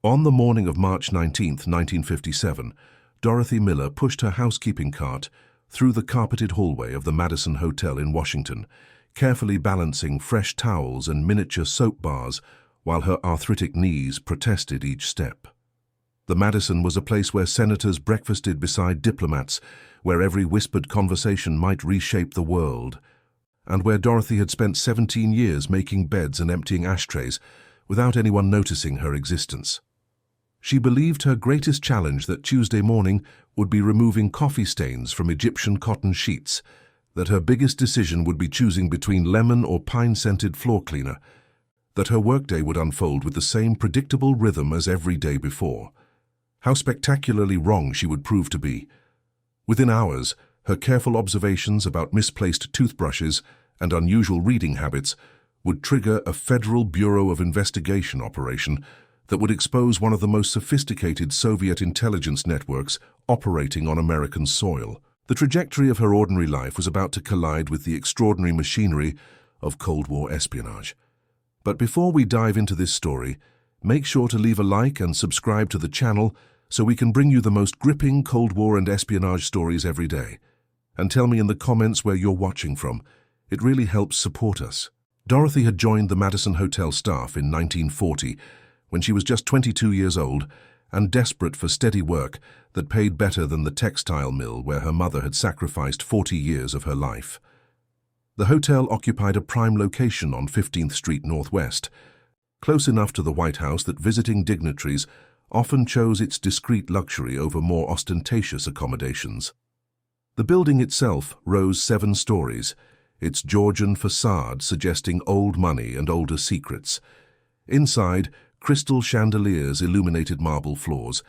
On the morning of March 19, 1957, Dorothy Miller pushed her housekeeping cart through the carpeted hallway of the Madison Hotel in Washington, carefully balancing fresh towels and miniature soap bars while her arthritic knees protested each step. The Madison was a place where senators breakfasted beside diplomats, where every whispered conversation might reshape the world, and where Dorothy had spent 17 years making beds and emptying ashtrays without anyone noticing her existence. She believed her greatest challenge that Tuesday morning would be removing coffee stains from Egyptian cotton sheets, that her biggest decision would be choosing between lemon or pine-scented floor cleaner, that her workday would unfold with the same predictable rhythm as every day before. How spectacularly wrong she would prove to be. Within hours, her careful observations about misplaced toothbrushes and unusual reading habits would trigger a Federal Bureau of Investigation operation that would expose one of the most sophisticated Soviet intelligence networks operating on American soil. The trajectory of her ordinary life was about to collide with the extraordinary machinery of Cold War espionage. But before we dive into this story, make sure to leave a like and subscribe to the channel so we can bring you the most gripping Cold War and espionage stories every day. And tell me in the comments where you're watching from. It really helps support us. Dorothy had joined the Madison Hotel staff in 1940 when she was just 22 years old and desperate for steady work that paid better than the textile mill where her mother had sacrificed 40 years of her life. The hotel occupied a prime location on 15th Street Northwest, close enough to the White House that visiting dignitaries often chose its discreet luxury over more ostentatious accommodations. The building itself rose 7 stories, its Georgian facade suggesting old money and older secrets. Inside, crystal chandeliers illuminated marble floors,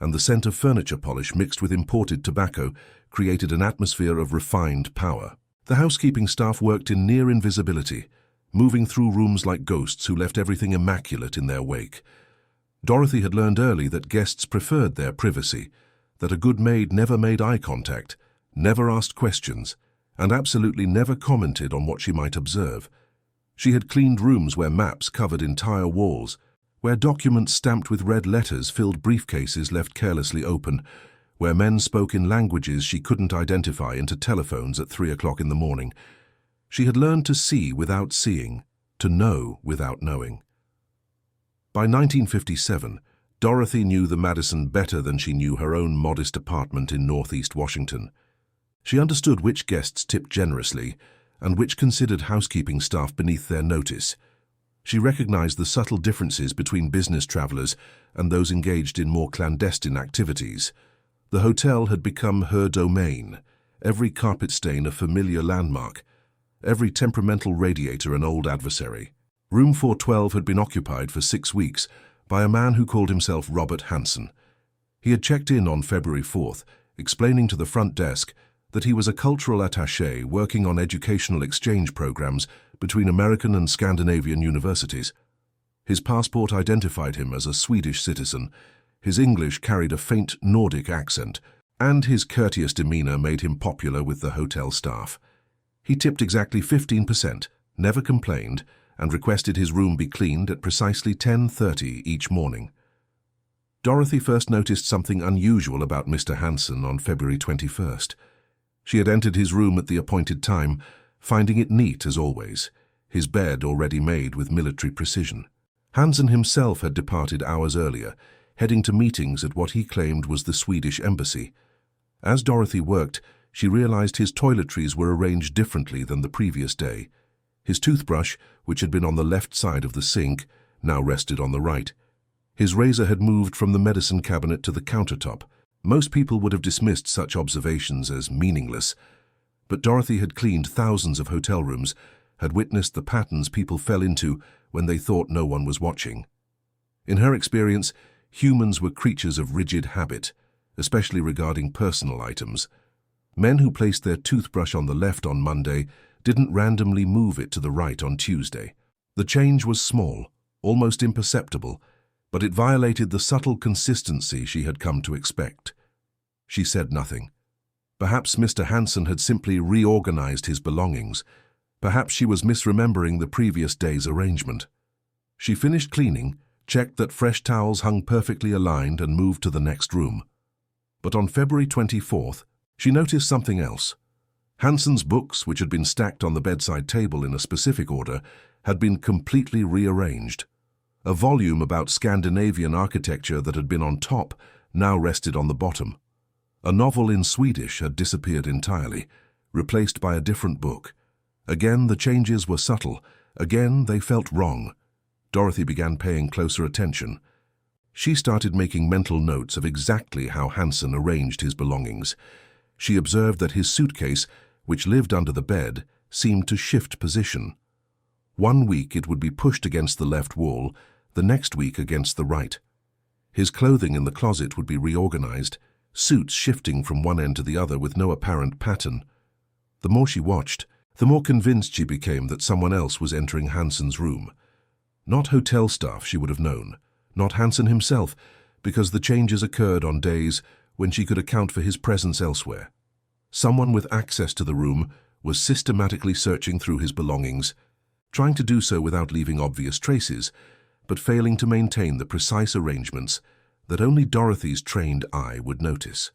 and the scent of furniture polish mixed with imported tobacco created an atmosphere of refined power. The housekeeping staff worked in near invisibility, moving through rooms like ghosts who left everything immaculate in their wake. Dorothy had learned early that guests preferred their privacy, that a good maid never made eye contact, never asked questions, and absolutely never commented on what she might observe. She had cleaned rooms where maps covered entire walls, where documents stamped with red letters filled briefcases left carelessly open, where men spoke in languages she couldn't identify into telephones at 3 o'clock in the morning. She had learned to see without seeing, to know without knowing. By 1957, Dorothy knew the Madison better than she knew her own modest apartment in Northeast Washington. She understood which guests tipped generously and which considered housekeeping staff beneath their notice. She recognized the subtle differences between business travelers and those engaged in more clandestine activities. The hotel had become her domain, every carpet stain a familiar landmark, every temperamental radiator an old adversary. Room 412 had been occupied for 6 weeks by a man who called himself Robert Hansen. He had checked in on February 4th, explaining to the front desk that he was a cultural attaché working on educational exchange programs between American and Scandinavian universities. His passport identified him as a Swedish citizen, his English carried a faint Nordic accent, and his courteous demeanor made him popular with the hotel staff. He tipped exactly 15%, never complained, and requested his room be cleaned at precisely 10:30 each morning. Dorothy first noticed something unusual about Mr. Hansen on February 21st. She had entered his room at the appointed time, finding it neat as always, his bed already made with military precision. Hansen himself had departed hours earlier, heading to meetings at what he claimed was the Swedish embassy. As Dorothy worked, she realized his toiletries were arranged differently than the previous day. His toothbrush, which had been on the left side of the sink, now rested on the right. His razor had moved from the medicine cabinet to the countertop. Most people would have dismissed such observations as meaningless, but Dorothy had cleaned thousands of hotel rooms, had witnessed the patterns people fell into when they thought no one was watching. In her experience, humans were creatures of rigid habit, especially regarding personal items. Men who placed their toothbrush on the left on Monday didn't randomly move it to the right on Tuesday. The change was small, almost imperceptible, but it violated the subtle consistency she had come to expect. She said nothing. Perhaps Mr. Hansen had simply reorganized his belongings. Perhaps she was misremembering the previous day's arrangement. She finished cleaning, checked that fresh towels hung perfectly aligned, and moved to the next room. But on February 24th, she noticed something else. Hanson's books, which had been stacked on the bedside table in a specific order, had been completely rearranged. A volume about Scandinavian architecture that had been on top now rested on the bottom. A novel in Swedish had disappeared entirely, replaced by a different book. Again, the changes were subtle. Again, they felt wrong. Dorothy began paying closer attention. She started making mental notes of exactly how Hanson arranged his belongings. She observed that his suitcase, which lived under the bed, seemed to shift position. One week it would be pushed against the left wall, the next week against the right. His clothing in the closet would be reorganized, suits shifting from one end to the other with no apparent pattern. The more she watched, the more convinced she became that someone else was entering Hanson's room. Not hotel staff she would have known, not Hanson himself, because the changes occurred on days when she could account for his presence elsewhere. Someone with access to the room was systematically searching through his belongings, trying to do so without leaving obvious traces, but failing to maintain the precise arrangements that only Dorothy's trained eye would notice.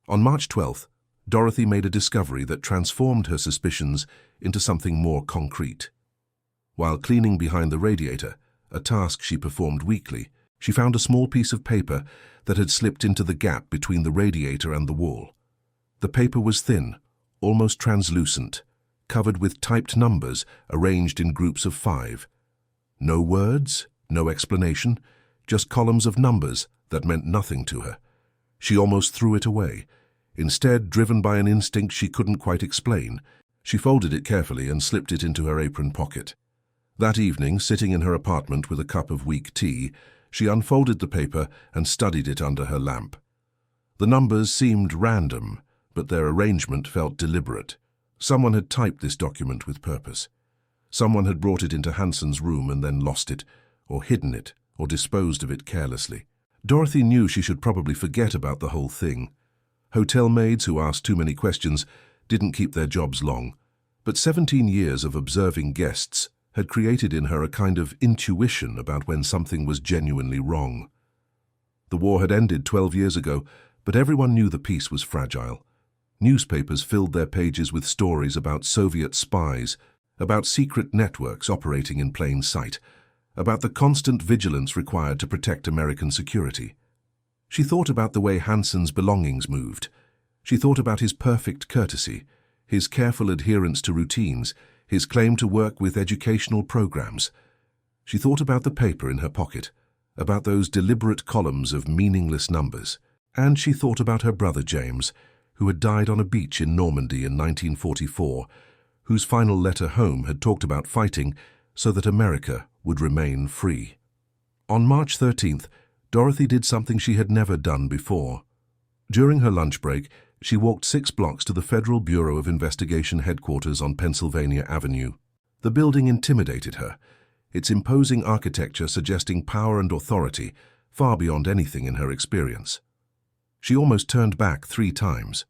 On March 12th, Dorothy made a discovery that transformed her suspicions into something more concrete. While cleaning behind the radiator, a task she performed weekly, she found a small piece of paper that had slipped into the gap between the radiator and the wall. The paper was thin, almost translucent, covered with typed numbers arranged in groups of 5. No words, no explanation, just columns of numbers that meant nothing to her. She almost threw it away. Instead, driven by an instinct she couldn't quite explain, she folded it carefully and slipped it into her apron pocket. That evening, sitting in her apartment with a cup of weak tea, she unfolded the paper and studied it under her lamp. The numbers seemed random, but their arrangement felt deliberate. Someone had typed this document with purpose. Someone had brought it into Hanson's room and then lost it, or hidden it, or disposed of it carelessly. Dorothy knew she should probably forget about the whole thing. Hotel maids who asked too many questions didn't keep their jobs long, but 17 years of observing guests had created in her a kind of intuition about when something was genuinely wrong. The war had ended 12 years ago, but everyone knew the peace was fragile. Newspapers filled their pages with stories about Soviet spies, about secret networks operating in plain sight, about the constant vigilance required to protect American security. She thought about the way Hanson's belongings moved. She thought about his perfect courtesy, his careful adherence to routines, his claim to work with educational programs. She thought about the paper in her pocket, about those deliberate columns of meaningless numbers. And she thought about her brother James, who had died on a beach in Normandy in 1944, whose final letter home had talked about fighting so that America would remain free. On March 13th, Dorothy did something she had never done before. During her lunch break, she walked 6 blocks to the Federal Bureau of Investigation headquarters on Pennsylvania Avenue. The building intimidated her, its imposing architecture suggesting power and authority far beyond anything in her experience. She almost turned back 3 times.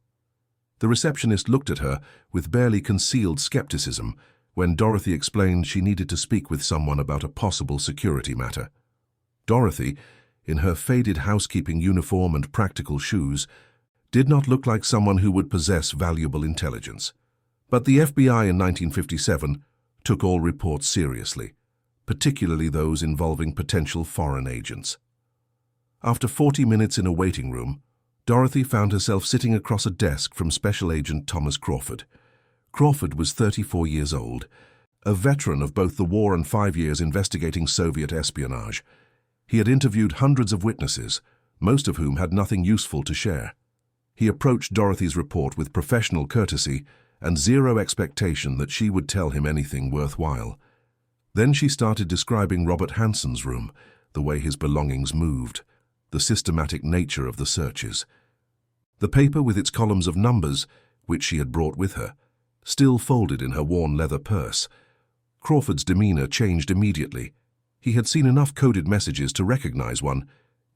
The receptionist looked at her with barely concealed skepticism when Dorothy explained she needed to speak with someone about a possible security matter. Dorothy, in her faded housekeeping uniform and practical shoes, did not look like someone who would possess valuable intelligence. But the FBI in 1957 took all reports seriously, particularly those involving potential foreign agents. After 40 minutes in a waiting room, Dorothy found herself sitting across a desk from Special Agent Thomas Crawford. Crawford was 34 years old, a veteran of both the war and 5 years investigating Soviet espionage. He had interviewed hundreds of witnesses, most of whom had nothing useful to share. He approached Dorothy's report with professional courtesy and zero expectation that she would tell him anything worthwhile. Then she started describing Robert Hanson's room, the way his belongings moved, the systematic nature of the searches. The paper with its columns of numbers, which she had brought with her, still folded in her worn leather purse. Crawford's demeanor changed immediately. He had seen enough coded messages to recognize one,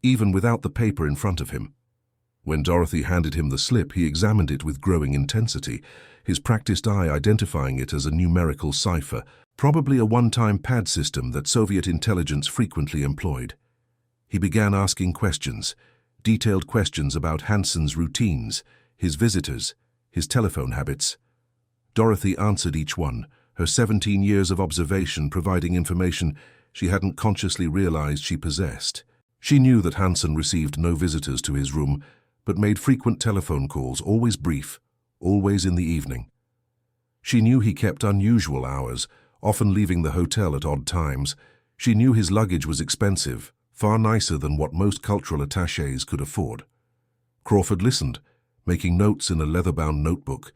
even without the paper in front of him. When Dorothy handed him the slip, he examined it with growing intensity, his practiced eye identifying it as a numerical cipher, probably a one-time pad system that Soviet intelligence frequently employed. He began asking questions, detailed questions about Hansen's routines, his visitors, his telephone habits. Dorothy answered each one, her 17 years of observation providing information she hadn't consciously realized she possessed. She knew that Hansen received no visitors to his room, but made frequent telephone calls, always brief, always in the evening. She knew he kept unusual hours, often leaving the hotel at odd times. She knew his luggage was expensive, far nicer than what most cultural attachés could afford. Crawford listened, making notes in a leather-bound notebook,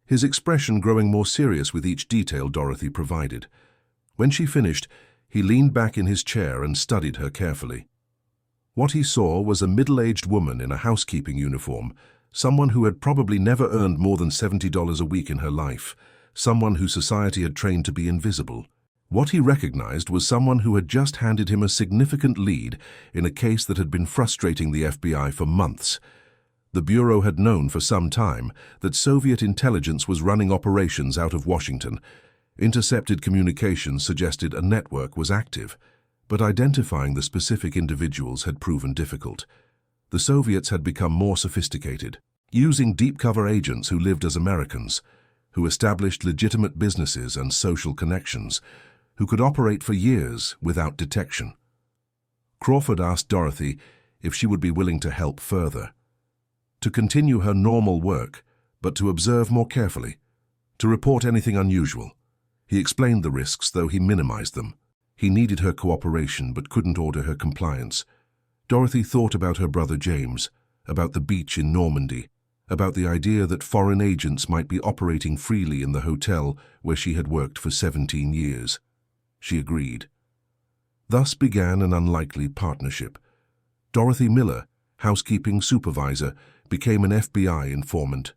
his expression growing more serious with each detail Dorothy provided. When she finished, he leaned back in his chair and studied her carefully. What he saw was a middle-aged woman in a housekeeping uniform, someone who had probably never earned more than $70 a week in her life, someone who society had trained to be invisible. What he recognized was someone who had just handed him a significant lead in a case that had been frustrating the FBI for months. The Bureau had known for some time that Soviet intelligence was running operations out of Washington. Intercepted communications suggested a network was active, but identifying the specific individuals had proven difficult. The Soviets had become more sophisticated, using deep-cover agents who lived as Americans, who established legitimate businesses and social connections, who could operate for years without detection. Crawford asked Dorothy if she would be willing to help further, to continue her normal work, but to observe more carefully, to report anything unusual. He explained the risks, though he minimized them. He needed her cooperation, but couldn't order her compliance. Dorothy thought about her brother James, about the beach in Normandy, about the idea that foreign agents might be operating freely in the hotel where she had worked for 17 years. She agreed. Thus began an unlikely partnership. Dorothy Miller, housekeeping supervisor, became an FBI informant.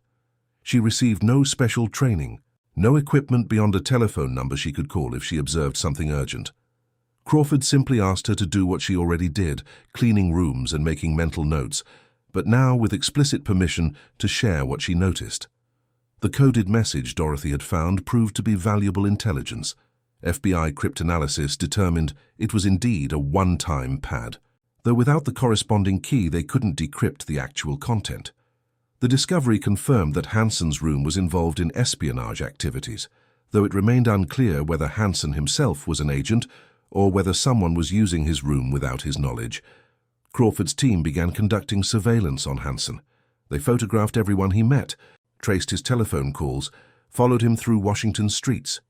She received no special training, no equipment beyond a telephone number she could call if she observed something urgent. Crawford simply asked her to do what she already did, cleaning rooms and making mental notes, but now with explicit permission to share what she noticed. The coded message Dorothy had found proved to be valuable intelligence. FBI cryptanalysis determined it was indeed a one-time pad, though without the corresponding key they couldn't decrypt the actual content. The discovery confirmed that Hansen's room was involved in espionage activities, though it remained unclear whether Hansen himself was an agent or whether someone was using his room without his knowledge. Crawford's team began conducting surveillance on Hansen. They photographed everyone he met, traced his telephone calls, followed him through Washington's streets.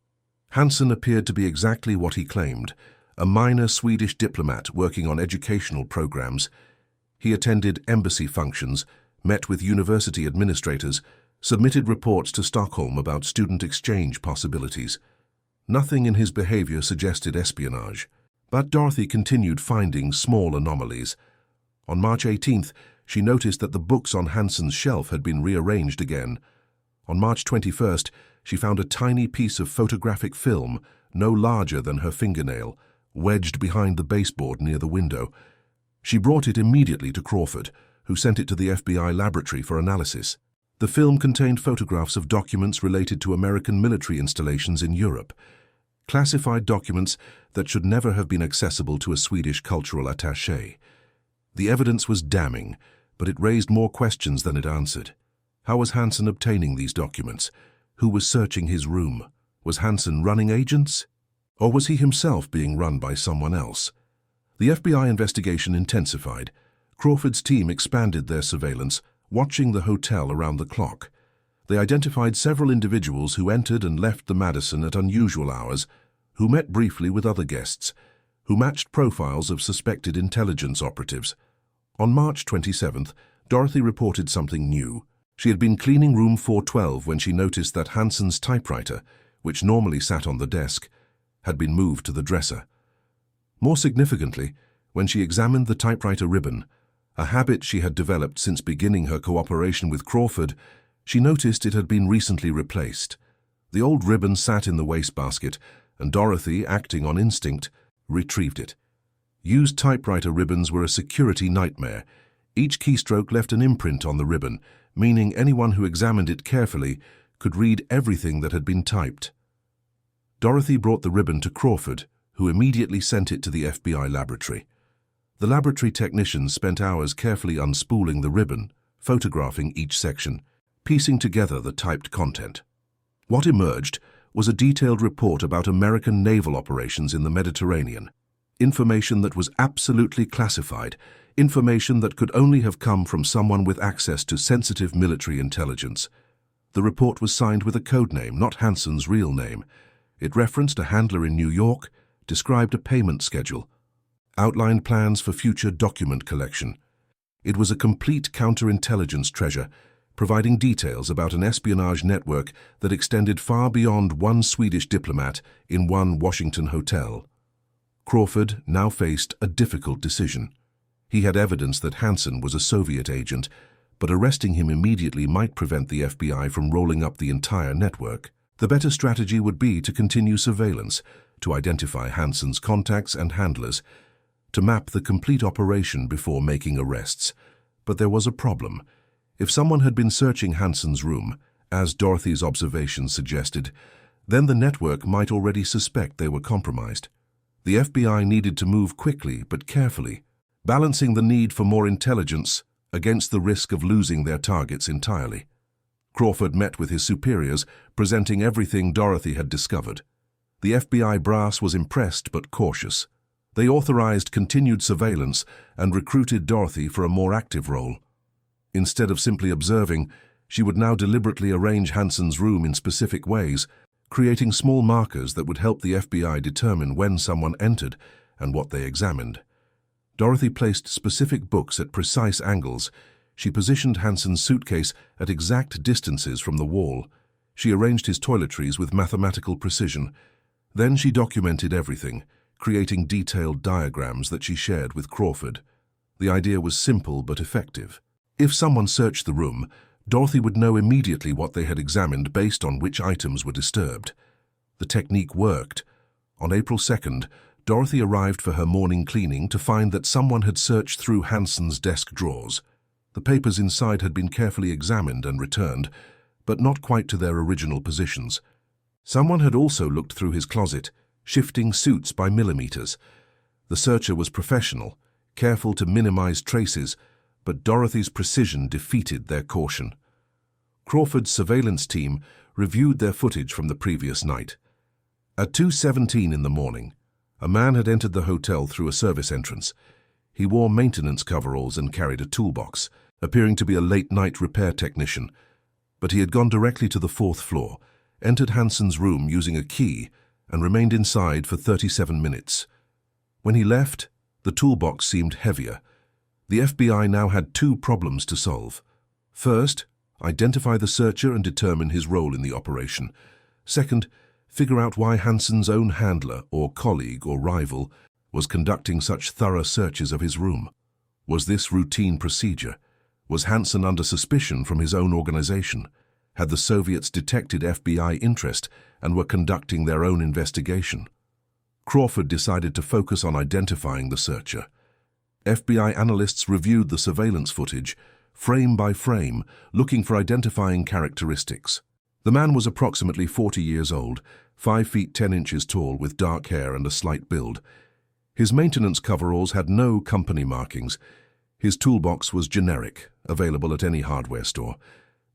Hansen appeared to be exactly what he claimed, a minor Swedish diplomat working on educational programs. He attended embassy functions, met with university administrators, submitted reports to Stockholm about student exchange possibilities. Nothing in his behavior suggested espionage, but Dorothy continued finding small anomalies. On March 18th, she noticed that the books on Hansen's shelf had been rearranged again. On March 21st, she found a tiny piece of photographic film, no larger than her fingernail, wedged behind the baseboard near the window. She brought it immediately to Crawford, who sent it to the FBI laboratory for analysis. The film contained photographs of documents related to American military installations in Europe, classified documents that should never have been accessible to a Swedish cultural attaché. The evidence was damning, but it raised more questions than it answered. How was Hansen obtaining these documents? Who was searching his room? Was Hansen running agents? Or was he himself being run by someone else? The FBI investigation intensified. Crawford's team expanded their surveillance, watching the hotel around the clock. They identified several individuals who entered and left the Madison at unusual hours, who met briefly with other guests, who matched profiles of suspected intelligence operatives. On March 27th, Dorothy reported something new. She had been cleaning room 412 when she noticed that Hansen's typewriter, which normally sat on the desk, had been moved to the dresser. More significantly, when she examined the typewriter ribbon, a habit she had developed since beginning her cooperation with Crawford, she noticed it had been recently replaced. The old ribbon sat in the wastebasket, and Dorothy, acting on instinct, retrieved it. Used typewriter ribbons were a security nightmare. Each keystroke left an imprint on the ribbon, meaning anyone who examined it carefully could read everything that had been typed. Dorothy brought the ribbon to Crawford, who immediately sent it to the FBI laboratory. The laboratory technicians spent hours carefully unspooling the ribbon, photographing each section, piecing together the typed content. What emerged was a detailed report about American naval operations in the Mediterranean. Information that was absolutely classified, information that could only have come from someone with access to sensitive military intelligence. The report was signed with a code name, not Hansen's real name. It referenced a handler in New York, described a payment schedule, outlined plans for future document collection. It was a complete counterintelligence treasure, providing details about an espionage network that extended far beyond one Swedish diplomat in one Washington hotel. Crawford now faced a difficult decision. He had evidence that Hansen was a Soviet agent, but arresting him immediately might prevent the FBI from rolling up the entire network. The better strategy would be to continue surveillance, to identify Hansen's contacts and handlers, to map the complete operation before making arrests. But there was a problem. If someone had been searching Hansen's room, as Dorothy's observations suggested, then the network might already suspect they were compromised. The FBI needed to move quickly but carefully, balancing the need for more intelligence against the risk of losing their targets entirely. Crawford met with his superiors, presenting everything Dorothy had discovered. The FBI brass was impressed but cautious. They authorized continued surveillance and recruited Dorothy for a more active role. Instead of simply observing, she would now deliberately arrange Hansen's room in specific ways, creating small markers that would help the FBI determine when someone entered and what they examined. Dorothy placed specific books at precise angles. She positioned Hansen's suitcase at exact distances from the wall. She arranged his toiletries with mathematical precision. Then she documented everything, creating detailed diagrams that she shared with Crawford. The idea was simple but effective. If someone searched the room, Dorothy would know immediately what they had examined based on which items were disturbed. The technique worked. On April 2nd, Dorothy arrived for her morning cleaning to find that someone had searched through Hansen's desk drawers. The papers inside had been carefully examined and returned, but not quite to their original positions. Someone had also looked through his closet, shifting suits by millimeters. The searcher was professional, careful to minimize traces, but Dorothy's precision defeated their caution. Crawford's surveillance team reviewed their footage from the previous night. At 2:17 in the morning, a man had entered the hotel through a service entrance. He wore maintenance coveralls and carried a toolbox, appearing to be a late-night repair technician. But he had gone directly to the 4th floor, entered Hansen's room using a key, and remained inside for 37 minutes. When he left, the toolbox seemed heavier. The FBI now had two problems to solve. First, identify the searcher and determine his role in the operation. Second, figure out why Hansen's own handler, or colleague, or rival, was conducting such thorough searches of his room. Was this routine procedure? Was Hansen under suspicion from his own organization? Had the Soviets detected FBI interest and were conducting their own investigation? Crawford decided to focus on identifying the searcher. FBI analysts reviewed the surveillance footage, frame by frame, looking for identifying characteristics. The man was approximately 40 years old, 5 feet 10 inches tall with dark hair and a slight build. His maintenance coveralls had no company markings. His toolbox was generic, available at any hardware store.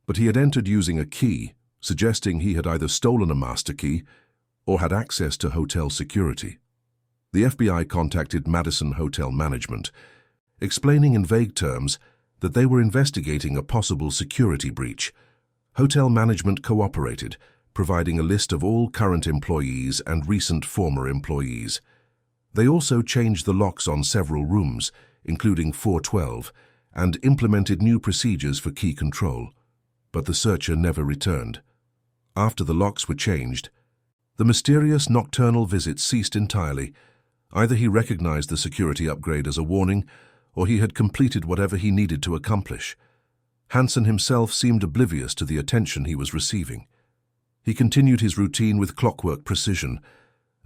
But he had entered using a key, suggesting he had either stolen a master key or had access to hotel security. The FBI contacted Madison Hotel Management, explaining in vague terms that they were investigating a possible security breach. Hotel management cooperated, providing a list of all current employees and recent former employees. They also changed the locks on several rooms, including 412, and implemented new procedures for key control. But the searcher never returned. After the locks were changed, the mysterious nocturnal visits ceased entirely. Either he recognized the security upgrade as a warning, or he had completed whatever he needed to accomplish. Hansen himself seemed oblivious to the attention he was receiving. He continued his routine with clockwork precision,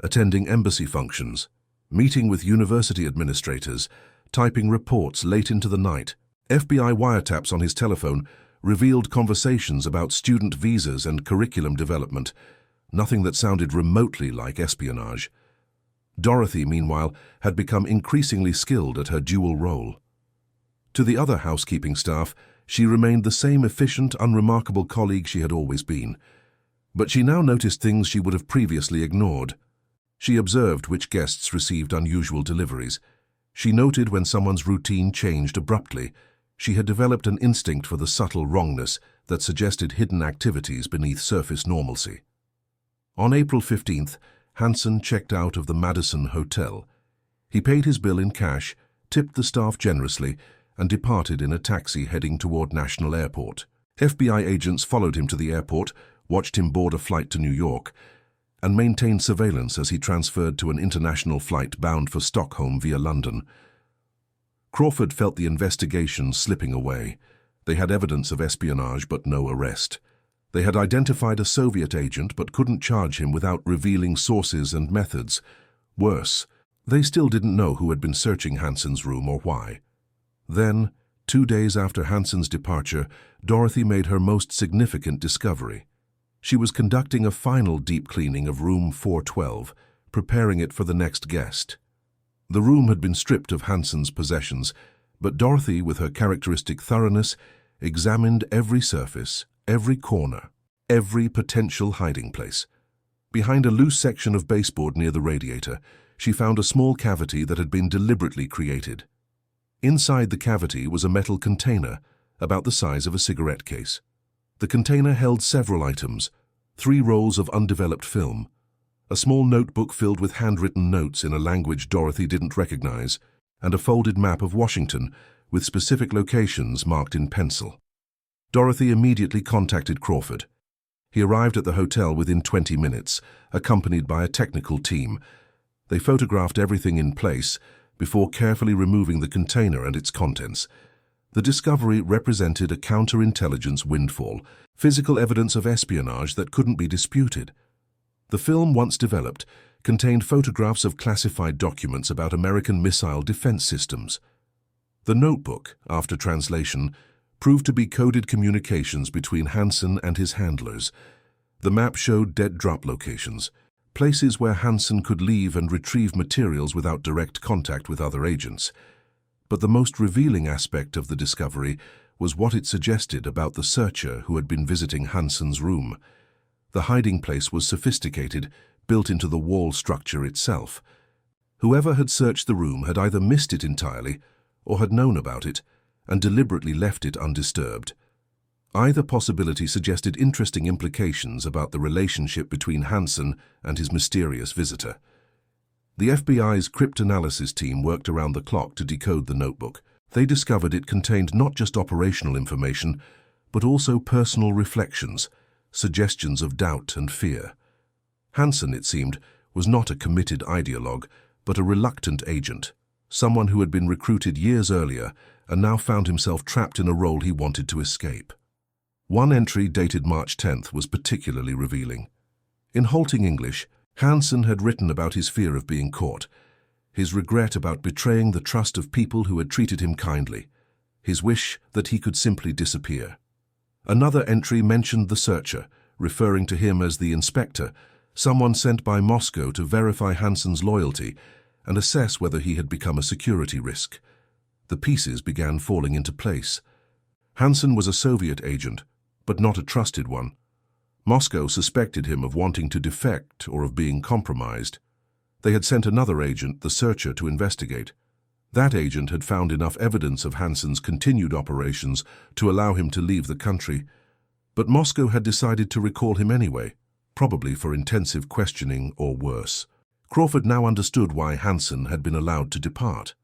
attending embassy functions, meeting with university administrators, typing reports late into the night. FBI wiretaps on his telephone revealed conversations about student visas and curriculum development, nothing that sounded remotely like espionage. Dorothy, meanwhile, had become increasingly skilled at her dual role. To the other housekeeping staff, she remained the same efficient, unremarkable colleague she had always been. But she now noticed things she would have previously ignored. She observed which guests received unusual deliveries. She noted when someone's routine changed abruptly. She had developed an instinct for the subtle wrongness that suggested hidden activities beneath surface normalcy. On April 15th, Hansen checked out of the Madison Hotel. He paid his bill in cash, tipped the staff generously, and departed in a taxi heading toward National Airport. FBI agents followed him to the airport, watched him board a flight to New York, and maintained surveillance as he transferred to an international flight bound for Stockholm via London. Crawford felt the investigation slipping away. They had evidence of espionage but no arrest. They had identified a Soviet agent but couldn't charge him without revealing sources and methods. Worse, they still didn't know who had been searching Hansen's room or why. Then, 2 days after Hansen's departure, Dorothy made her most significant discovery. She was conducting a final deep cleaning of room 412, preparing it for the next guest. The room had been stripped of Hansen's possessions, but Dorothy, with her characteristic thoroughness, examined every surface, every corner, every potential hiding place. Behind a loose section of baseboard near the radiator, she found a small cavity that had been deliberately created. Inside the cavity was a metal container, about the size of a cigarette case. The container held several items: 3 rolls of undeveloped film, a small notebook filled with handwritten notes in a language Dorothy didn't recognize, and a folded map of Washington with specific locations marked in pencil. Dorothy immediately contacted Crawford. He arrived at the hotel within 20 minutes, accompanied by a technical team. They photographed everything in place before carefully removing the container and its contents. The discovery represented a counterintelligence windfall, physical evidence of espionage that couldn't be disputed. The film, once developed, contained photographs of classified documents about American missile defense systems. The notebook, after translation, proved to be coded communications between Hansen and his handlers. The map showed dead drop locations, places where Hansen could leave and retrieve materials without direct contact with other agents. But the most revealing aspect of the discovery was what it suggested about the searcher who had been visiting Hansen's room. The hiding place was sophisticated, built into the wall structure itself. Whoever had searched the room had either missed it entirely or had known about it and deliberately left it undisturbed. Either possibility suggested interesting implications about the relationship between Hansen and his mysterious visitor. The FBI's cryptanalysis team worked around the clock to decode the notebook. They discovered it contained not just operational information, but also personal reflections, suggestions of doubt and fear. Hansen, it seemed, was not a committed ideologue, but a reluctant agent, someone who had been recruited years earlier and now found himself trapped in a role he wanted to escape. One entry dated March 10th was particularly revealing. In halting English, Hansen had written about his fear of being caught, his regret about betraying the trust of people who had treated him kindly, his wish that he could simply disappear. Another entry mentioned the searcher, referring to him as the inspector, someone sent by Moscow to verify Hansen's loyalty and assess whether he had become a security risk. The pieces began falling into place. Hansen was a Soviet agent, but not a trusted one. Moscow suspected him of wanting to defect or of being compromised. They had sent another agent, the searcher, to investigate. That agent had found enough evidence of Hansen's continued operations to allow him to leave the country, but Moscow had decided to recall him anyway, probably for intensive questioning or worse. Crawford now understood why Hansen had been allowed to depart.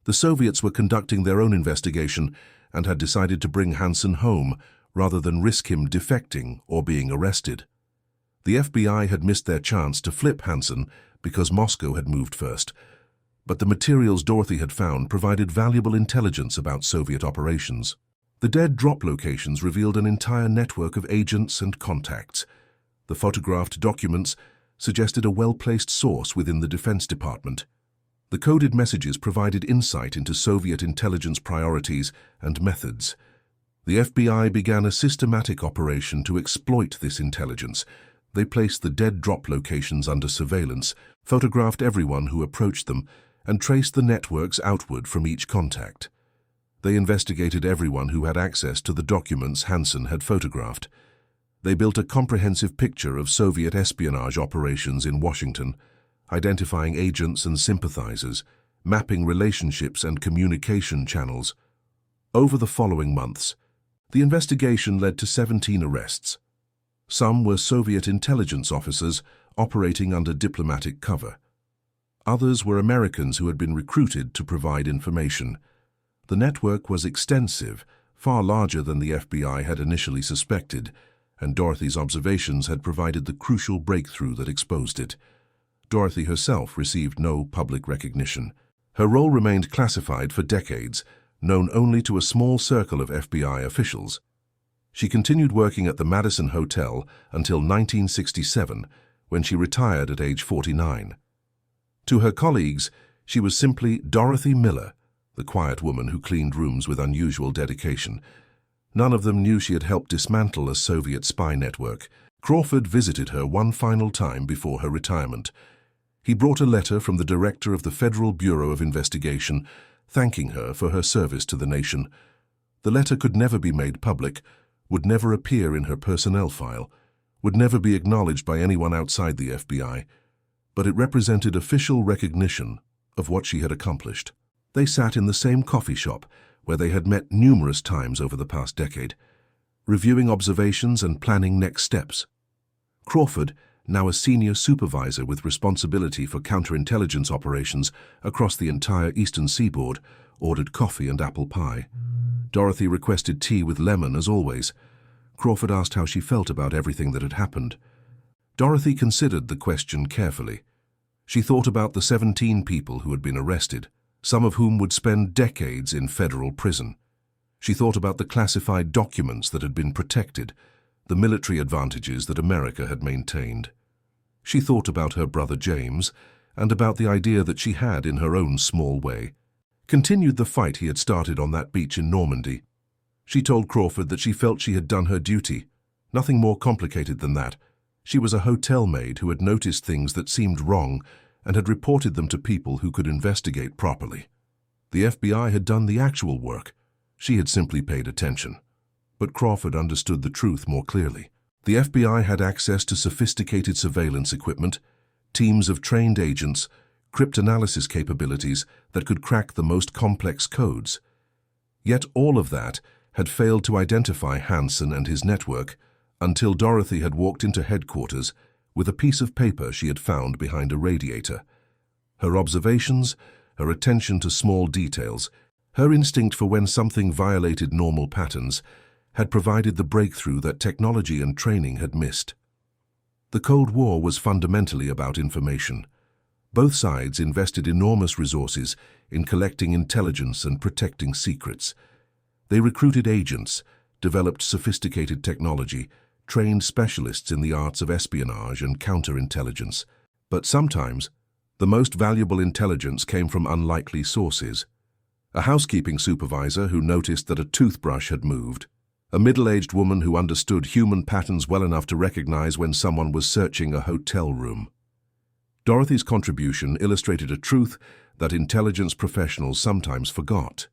The Soviets were conducting their own investigation and had decided to bring Hansen home rather than risk him defecting or being arrested. The FBI had missed their chance to flip Hansen because Moscow had moved first, but the materials Dorothy had found provided valuable intelligence about Soviet operations. The dead drop locations revealed an entire network of agents and contacts. The photographed documents suggested a well-placed source within the Defense Department. The coded messages provided insight into Soviet intelligence priorities and methods. The FBI began a systematic operation to exploit this intelligence. They placed the dead drop locations under surveillance, photographed everyone who approached them, and traced the networks outward from each contact. They investigated everyone who had access to the documents Hansen had photographed. They built a comprehensive picture of Soviet espionage operations in Washington, identifying agents and sympathizers, mapping relationships and communication channels. Over the following months, the investigation led to 17 arrests. Some were Soviet intelligence officers operating under diplomatic cover. Others were Americans who had been recruited to provide information. The network was extensive, far larger than the FBI had initially suspected, and Dorothy's observations had provided the crucial breakthrough that exposed it. Dorothy herself received no public recognition. Her role remained classified for decades, known only to a small circle of FBI officials. She continued working at the Madison Hotel until 1967, when she retired at age 49. To her colleagues, she was simply Dorothy Miller, the quiet woman who cleaned rooms with unusual dedication. None of them knew she had helped dismantle a Soviet spy network. Crawford visited her one final time before her retirement. He brought a letter from the director of the Federal Bureau of Investigation, thanking her for her service to the nation. The letter could never be made public, would never appear in her personnel file, would never be acknowledged by anyone outside the FBI, but it represented official recognition of what she had accomplished. They sat in the same coffee shop where they had met numerous times over the past decade, reviewing observations and planning next steps. Crawford, now a senior supervisor with responsibility for counterintelligence operations across the entire eastern seaboard, ordered coffee and apple pie. Dorothy requested tea with lemon as always. Crawford asked how she felt about everything that had happened. Dorothy considered the question carefully. She thought about the 17 people who had been arrested, some of whom would spend decades in federal prison. She thought about the classified documents that had been protected, the military advantages that America had maintained. She thought about her brother James, and about the idea that she had, in her own small way, continued the fight he had started on that beach in Normandy. She told Crawford that she felt she had done her duty. Nothing more complicated than that. She was a hotel maid who had noticed things that seemed wrong and had reported them to people who could investigate properly. The FBI had done the actual work. She had simply paid attention. But Crawford understood the truth more clearly. The FBI had access to sophisticated surveillance equipment, teams of trained agents, cryptanalysis capabilities that could crack the most complex codes. Yet all of that had failed to identify Hansen and his network until Dorothy had walked into headquarters with a piece of paper she had found behind a radiator. Her observations, her attention to small details, her instinct for when something violated normal patterns, had provided the breakthrough that technology and training had missed. The Cold War was fundamentally about information. Both sides invested enormous resources in collecting intelligence and protecting secrets. They recruited agents, developed sophisticated technology, trained specialists in the arts of espionage and counterintelligence. But sometimes, the most valuable intelligence came from unlikely sources. A housekeeping supervisor who noticed that a toothbrush had moved. A middle-aged woman who understood human patterns well enough to recognize when someone was searching a hotel room. Dorothy's contribution illustrated a truth that intelligence professionals sometimes forgot.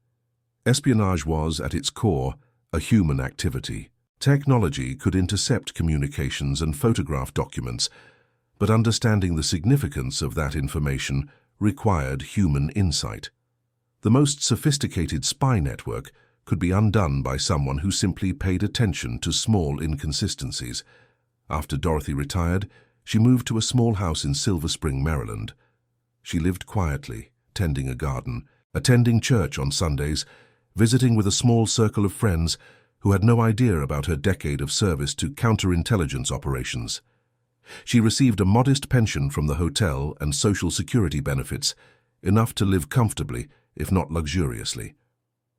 Espionage was, at its core, a human activity. Technology could intercept communications and photograph documents, but understanding the significance of that information required human insight. The most sophisticated spy network could be undone by someone who simply paid attention to small inconsistencies. After Dorothy retired, she moved to a small house in Silver Spring, Maryland. She lived quietly, tending a garden, attending church on Sundays, visiting with a small circle of friends who had no idea about her decade of service to counterintelligence operations. She received a modest pension from the hotel and Social Security benefits, enough to live comfortably, if not luxuriously.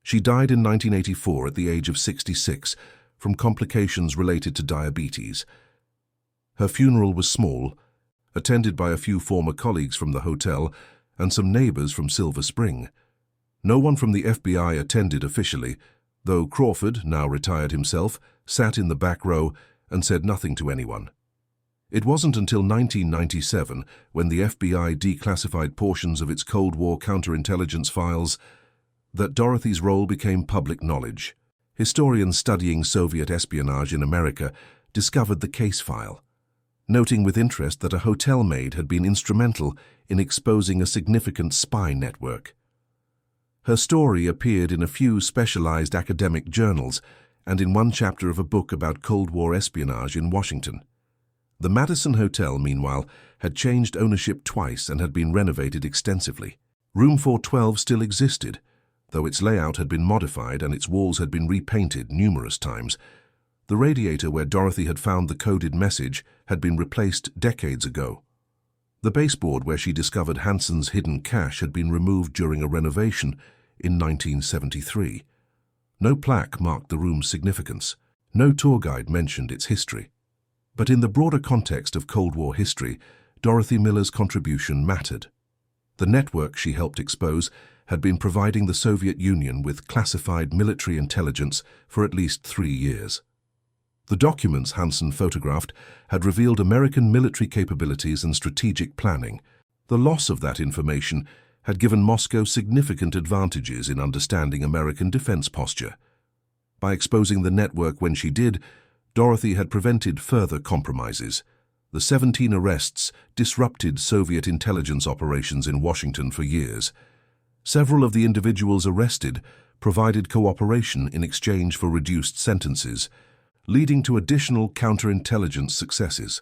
She died in 1984 at the age of 66 from complications related to diabetes. Her funeral was small, attended by a few former colleagues from the hotel and some neighbors from Silver Spring. No one from the FBI attended officially, though Crawford, now retired himself, sat in the back row and said nothing to anyone. It wasn't until 1997, when the FBI declassified portions of its Cold War counterintelligence files, that Dorothy's role became public knowledge. Historians studying Soviet espionage in America discovered the case file, noting with interest that a hotel maid had been instrumental in exposing a significant spy network. Her story appeared in a few specialized academic journals and in one chapter of a book about Cold War espionage in Washington. The Madison Hotel, meanwhile, had changed ownership twice and had been renovated extensively. Room 412 still existed, though its layout had been modified and its walls had been repainted numerous times. The radiator where Dorothy had found the coded message had been replaced decades ago. The baseboard where she discovered Hanson's hidden cache had been removed during a renovation in 1973. No plaque marked the room's significance. No tour guide mentioned its history. But in the broader context of Cold War history, Dorothy Miller's contribution mattered. The network she helped expose had been providing the Soviet Union with classified military intelligence for at least 3 years. The documents Hanson photographed had revealed American military capabilities and strategic planning. The loss of that information had given Moscow significant advantages in understanding American defense posture. By exposing the network when she did, Dorothy had prevented further compromises. The 17 arrests disrupted Soviet intelligence operations in Washington for years. Several of the individuals arrested provided cooperation in exchange for reduced sentences, leading to additional counterintelligence successes.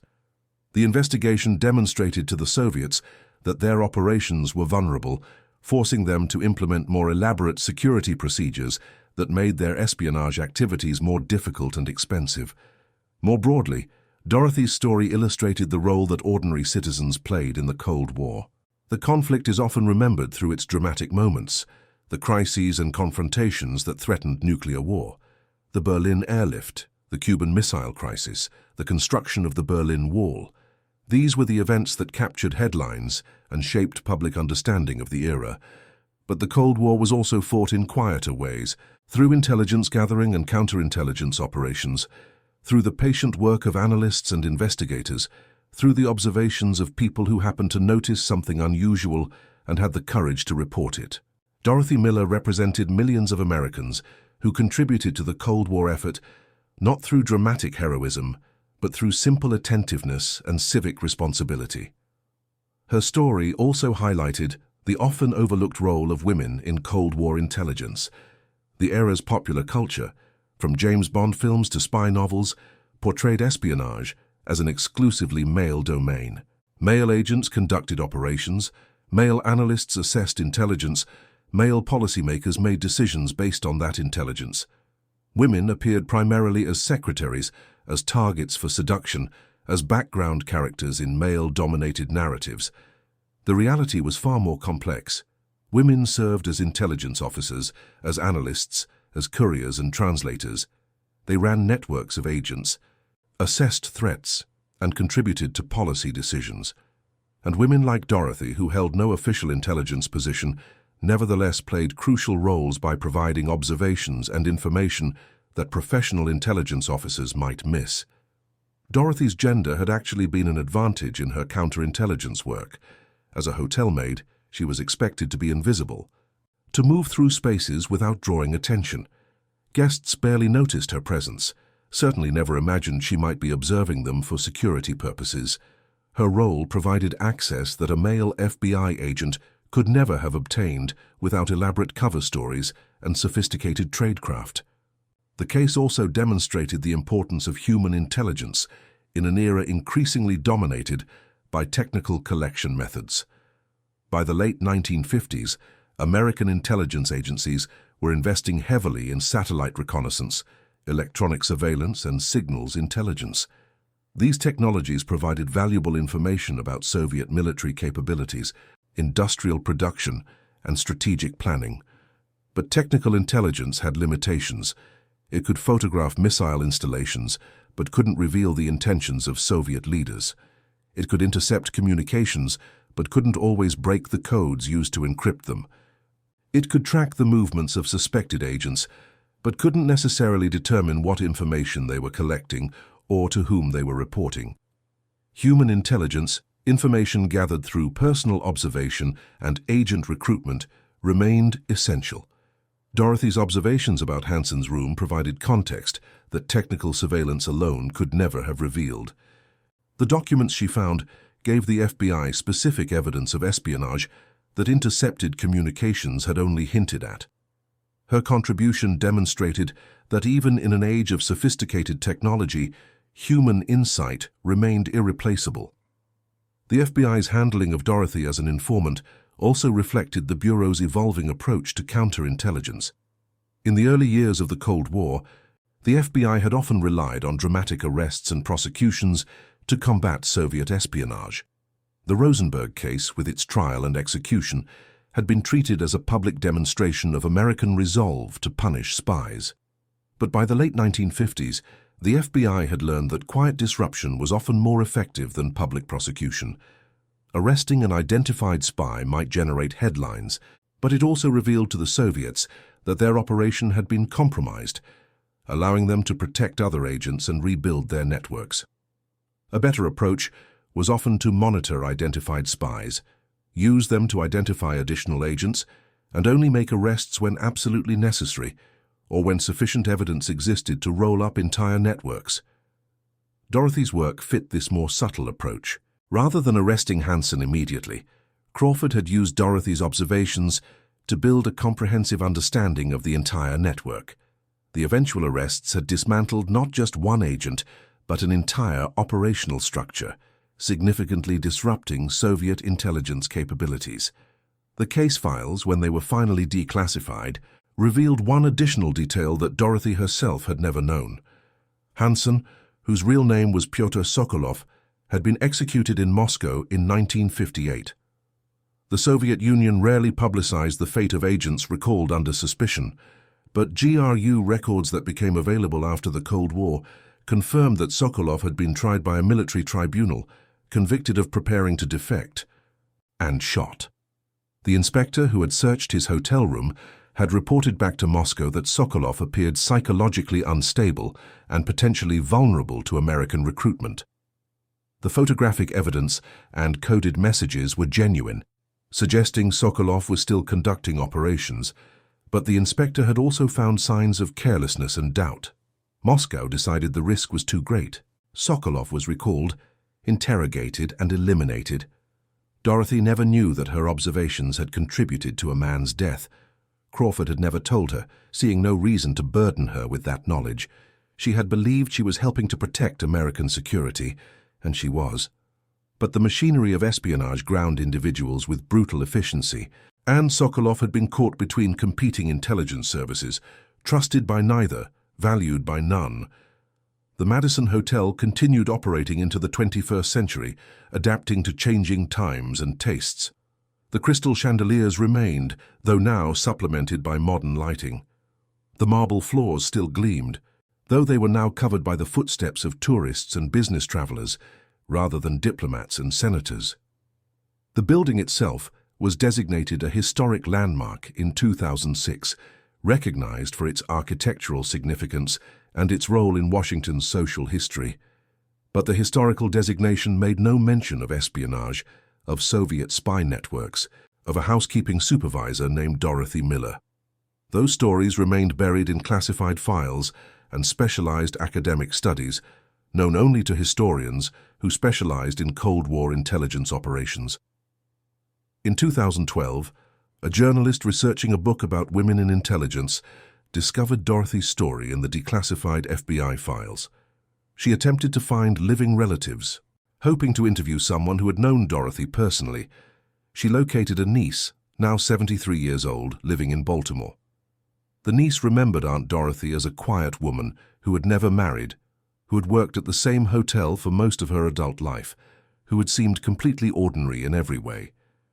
The investigation demonstrated to the Soviets that their operations were vulnerable, forcing them to implement more elaborate security procedures that made their espionage activities more difficult and expensive. More broadly, Dorothy's story illustrated the role that ordinary citizens played in the Cold War. The conflict is often remembered through its dramatic moments, the crises and confrontations that threatened nuclear war, the Berlin airlift, the Cuban Missile Crisis, the construction of the Berlin Wall. These were the events that captured headlines and shaped public understanding of the era. But the Cold War was also fought in quieter ways, through intelligence gathering and counterintelligence operations, through the patient work of analysts and investigators, through the observations of people who happened to notice something unusual and had the courage to report it. Dorothy Miller represented millions of Americans who contributed to the Cold War effort not through dramatic heroism, but through simple attentiveness and civic responsibility. Her story also highlighted the often overlooked role of women in Cold War intelligence. The era's popular culture, from James Bond films to spy novels, portrayed espionage as an exclusively male domain. Male agents conducted operations, male analysts assessed intelligence, male policymakers made decisions based on that intelligence. Women appeared primarily as secretaries, as targets for seduction, as background characters in male-dominated narratives. The reality was far more complex. Women served as intelligence officers, as analysts, as couriers and translators. They ran networks of agents, assessed threats, and contributed to policy decisions. And women like Dorothy, who held no official intelligence position, nevertheless played crucial roles by providing observations and information that professional intelligence officers might miss. Dorothy's gender had actually been an advantage in her counterintelligence work. As a hotel maid, she was expected to be invisible, to move through spaces without drawing attention. Guests barely noticed her presence, certainly never imagined she might be observing them for security purposes. Her role provided access that a male FBI agent could never have obtained without elaborate cover stories and sophisticated tradecraft. The case also demonstrated the importance of human intelligence in an era increasingly dominated by technical collection methods. By the late 1950s, American intelligence agencies were investing heavily in satellite reconnaissance, electronic surveillance, and signals intelligence. These technologies provided valuable information about Soviet military capabilities, industrial production, and strategic planning. But technical intelligence had limitations. It could photograph missile installations, but couldn't reveal the intentions of Soviet leaders. It could intercept communications, but couldn't always break the codes used to encrypt them. It could track the movements of suspected agents, but couldn't necessarily determine what information they were collecting or to whom they were reporting. Human intelligence, information gathered through personal observation and agent recruitment, remained essential. Dorothy's observations about Hanson's room provided context that technical surveillance alone could never have revealed. The documents she found gave the FBI specific evidence of espionage that intercepted communications had only hinted at. Her contribution demonstrated that even in an age of sophisticated technology, human insight remained irreplaceable. The FBI's handling of Dorothy as an informant also reflected the Bureau's evolving approach to counterintelligence. In the early years of the Cold War, the FBI had often relied on dramatic arrests and prosecutions to combat Soviet espionage. The Rosenberg case, with its trial and execution, had been treated as a public demonstration of American resolve to punish spies. But by the late 1950s, the FBI had learned that quiet disruption was often more effective than public prosecution. Arresting an identified spy might generate headlines, but it also revealed to the Soviets that their operation had been compromised, allowing them to protect other agents and rebuild their networks. A better approach was often to monitor identified spies, use them to identify additional agents, and only make arrests when absolutely necessary or when sufficient evidence existed to roll up entire networks. Dorothy's work fit this more subtle approach. Rather than arresting Hanson immediately, Crawford had used Dorothy's observations to build a comprehensive understanding of the entire network. The eventual arrests had dismantled not just one agent, but an entire operational structure, significantly disrupting Soviet intelligence capabilities. The case files, when they were finally declassified, revealed one additional detail that Dorothy herself had never known. Hanson, whose real name was Pyotr Sokolov, had been executed in Moscow in 1958. The Soviet Union rarely publicized the fate of agents recalled under suspicion, but GRU records that became available after the Cold War confirmed that Sokolov had been tried by a military tribunal, convicted of preparing to defect, and shot. The inspector who had searched his hotel room had reported back to Moscow that Sokolov appeared psychologically unstable and potentially vulnerable to American recruitment. The photographic evidence and coded messages were genuine, suggesting Sokolov was still conducting operations, but the inspector had also found signs of carelessness and doubt. Moscow decided the risk was too great. Sokolov was recalled, interrogated, and eliminated. Dorothy never knew that her observations had contributed to a man's death. Crawford had never told her, seeing no reason to burden her with that knowledge. She had believed she was helping to protect American security, and she was. But the machinery of espionage ground individuals with brutal efficiency, and Sokolov had been caught between competing intelligence services, trusted by neither, valued by none. The Madison Hotel continued operating into the 21st century, adapting to changing times and tastes. The crystal chandeliers remained, though now supplemented by modern lighting. The marble floors still gleamed, though they were now covered by the footsteps of tourists and business travelers, rather than diplomats and senators. The building itself was designated a historic landmark in 2006, recognized for its architectural significance and its role in Washington's social history. But the historical designation made no mention of espionage, of Soviet spy networks, of a housekeeping supervisor named Dorothy Miller. Those stories remained buried in classified files and specialized academic studies, known only to historians who specialized in Cold War intelligence operations. In 2012, a journalist researching a book about women in intelligence discovered Dorothy's story in the declassified FBI files. She attempted to find living relatives, hoping to interview someone who had known Dorothy personally. She located a niece, now 73 years old, living in Baltimore. The niece remembered Aunt Dorothy as a quiet woman who had never married, who had worked at the same hotel for most of her adult life, who had seemed completely ordinary in every way.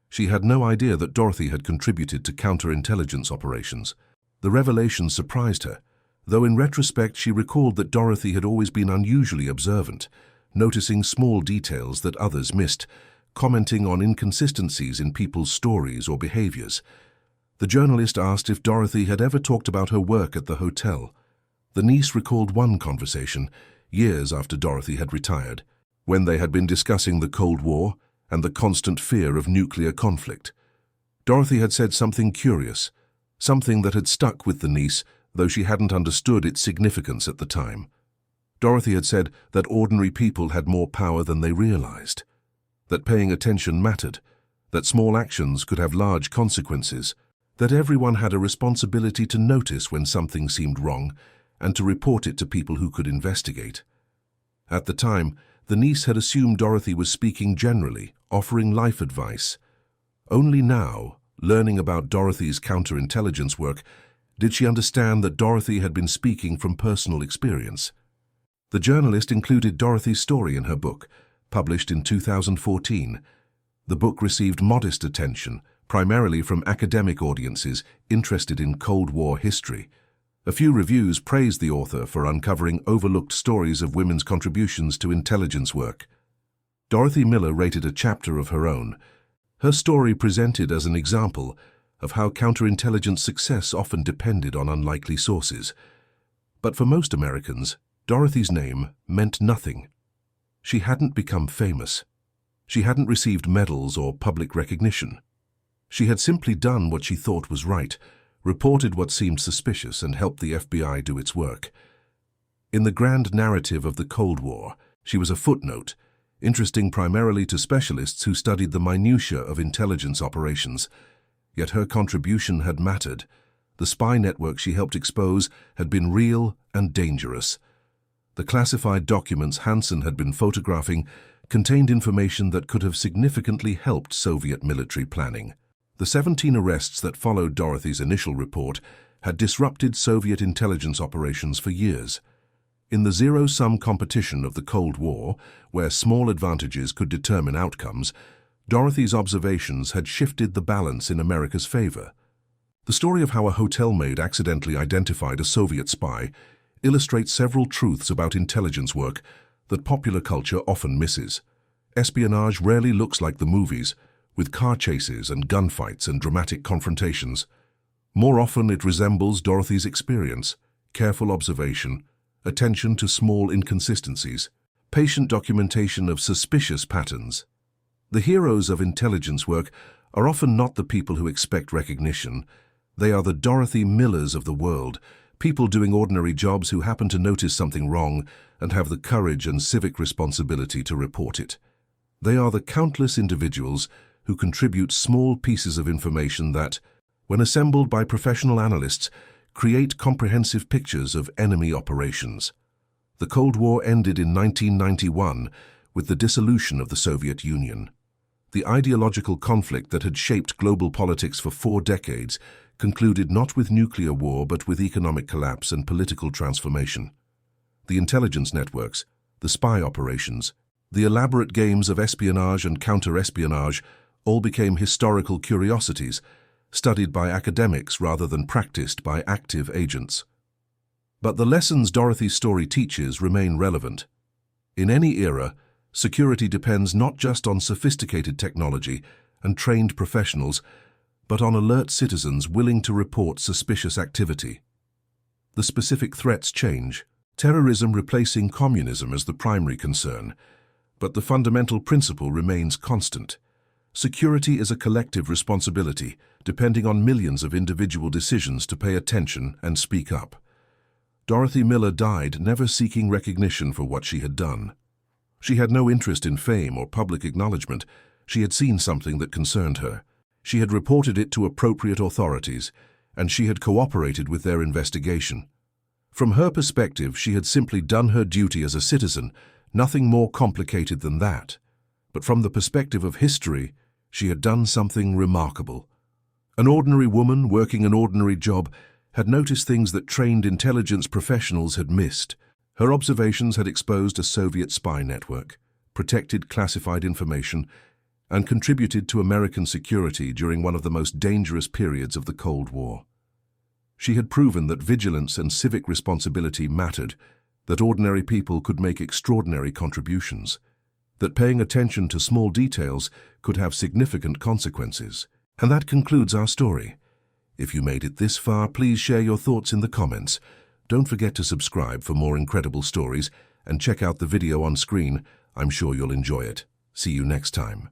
She had no idea that Dorothy had contributed to counterintelligence operations. The revelation surprised her, though in retrospect she recalled that Dorothy had always been unusually observant, noticing small details that others missed, commenting on inconsistencies in people's stories or behaviors. The journalist asked if Dorothy had ever talked about her work at the hotel. The niece recalled one conversation, years after Dorothy had retired, when they had been discussing the Cold War and the constant fear of nuclear conflict. Dorothy had said something curious, something that had stuck with the niece, though she hadn't understood its significance at the time. Dorothy had said that ordinary people had more power than they realized, that paying attention mattered, that small actions could have large consequences, that everyone had a responsibility to notice when something seemed wrong and to report it to people who could investigate. At the time, the niece had assumed Dorothy was speaking generally, offering life advice. Only now, learning about Dorothy's counterintelligence work, did she understand that Dorothy had been speaking from personal experience. The journalist included Dorothy's story in her book, published in 2014. The book received modest attention, primarily from academic audiences interested in Cold War history. A few reviews praised the author for uncovering overlooked stories of women's contributions to intelligence work. Dorothy Miller rated a chapter of her own. Her story presented as an example of how counterintelligence success often depended on unlikely sources. But for most Americans, Dorothy's name meant nothing. She hadn't become famous. She hadn't received medals or public recognition. She had simply done what she thought was right, reported what seemed suspicious, and helped the FBI do its work. In the grand narrative of the Cold War, she was a footnote, interesting primarily to specialists who studied the minutiae of intelligence operations. Yet her contribution had mattered. The spy network she helped expose had been real and dangerous. The classified documents Hansen had been photographing contained information that could have significantly helped Soviet military planning. The 17 arrests that followed Dorothy's initial report had disrupted Soviet intelligence operations for years. In the zero-sum competition of the Cold War, where small advantages could determine outcomes, Dorothy's observations had shifted the balance in America's favor. The story of how a hotel maid accidentally identified a Soviet spy illustrates several truths about intelligence work that popular culture often misses. Espionage rarely looks like the movies, with car chases and gunfights and dramatic confrontations. More often it resembles Dorothy's experience: careful observation, attention to small inconsistencies, patient documentation of suspicious patterns. The heroes of intelligence work are often not the people who expect recognition. They are the Dorothy Millers of the world, people doing ordinary jobs who happen to notice something wrong and have the courage and civic responsibility to report it. They are the countless individuals who contribute small pieces of information that, when assembled by professional analysts, create comprehensive pictures of enemy operations. The Cold War ended in 1991 with the dissolution of the Soviet Union. The ideological conflict that had shaped global politics for 4 decades concluded not with nuclear war but with economic collapse and political transformation. The intelligence networks, the spy operations, the elaborate games of espionage and counter-espionage all became historical curiosities, studied by academics rather than practiced by active agents. But the lessons Dorothy's story teaches remain relevant. In any era, security depends not just on sophisticated technology and trained professionals, but on alert citizens willing to report suspicious activity. The specific threats change, terrorism replacing communism as the primary concern, but the fundamental principle remains constant. Security is a collective responsibility, depending on millions of individual decisions to pay attention and speak up. Dorothy Miller died never seeking recognition for what she had done. She had no interest in fame or public acknowledgement. She had seen something that concerned her. She had reported it to appropriate authorities, and she had cooperated with their investigation. From her perspective, she had simply done her duty as a citizen, nothing more complicated than that. But from the perspective of history, she had done something remarkable. An ordinary woman working an ordinary job had noticed things that trained intelligence professionals had missed. Her observations had exposed a Soviet spy network, protected classified information, and contributed to American security during one of the most dangerous periods of the Cold War. She had proven that vigilance and civic responsibility mattered, that ordinary people could make extraordinary contributions. that paying attention to small details could have significant consequences. And that concludes our story. If you made it this far, please share your thoughts in the comments. Don't forget to subscribe for more incredible stories and check out the video on screen. I'm sure you'll enjoy it. See you next time.